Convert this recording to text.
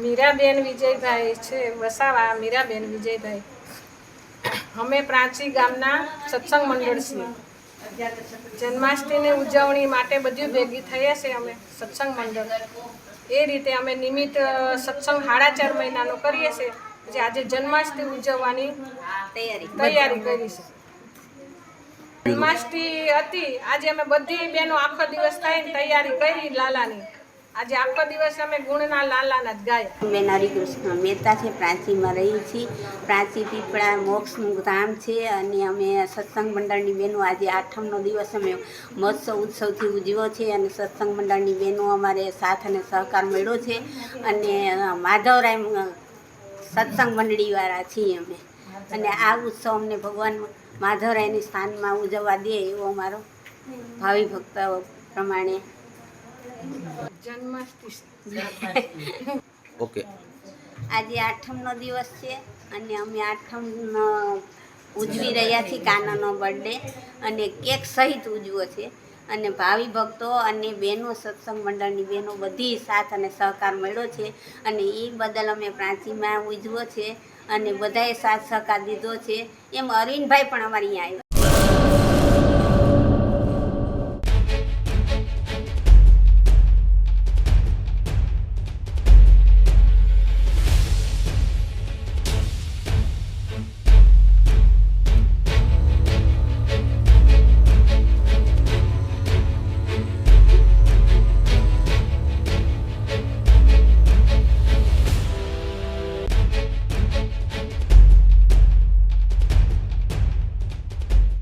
મીરાબેન વિજયભાઈ છે, વસાવા મીરાબેન વિજયભાઈ. અમે પ્રાંચી ગામના સત્સંગ મંડળ છીએ. જન્માષ્ટમીની ઉજવણી માટે બધું ભેગી થઈએ છીએ અમે સત્સંગ મંડળ. એ રીતે અમે નિમિત્ત સત્સંગ 4.5 મહિનાનો કરીએ છીએ. પછી આજે જન્માષ્ટમી ઉજવવાની તૈયારી કરી છે. જન્માષ્ટમી હતી આજે અમે બધી બહેનો આખો દિવસ થઈને તૈયારી કરી લાલાની. આજે આખો દિવસ અમે ગુણના લાલાના જ ગાયા. બેન હરિકૃષ્ણ મહેતા છે, પ્રાંચીમાં રહી છીએ. પ્રાંચી પીપળા મોક્ષનું ધામ છે અને અમે સત્સંગ મંડળની બહેનો આજે 8મનો દિવસ અમે મહોત્સવ ઉત્સવથી ઉજવ્યો છે અને સત્સંગ મંડળની બહેનો અમારે સાથ અને સહકાર મળ્યો છે અને માધવરાય સત્સંગ મંડળીવાળા છીએ અમે. અને આ ઉત્સવ અમને ભગવાન માધવરાયની સ્થાનમાં ઉજવવા દે એવો અમારો ભાવિ ભક્ત પ્રમાણે જન્માષ્ટમી. ઓકે, આજે 8મનો દિવસ છે અને અમે 8મનો ઉજવી રહ્યા છીએ કાનાનો બર્થડે અને કેક સહિત ઉજવો છે અને ભાવિ ભક્તો અને બહેનો સત્સંગ મંડળની બહેનો બધી સાથ અને સહકાર મળ્યો છે અને એ બદલ અમે પ્રાંચીમાં ઉજવો છે અને બધાએ સાથ સહકાર દીધો છે. એમ અરવિંદભાઈ પણ અમારે અહીંયા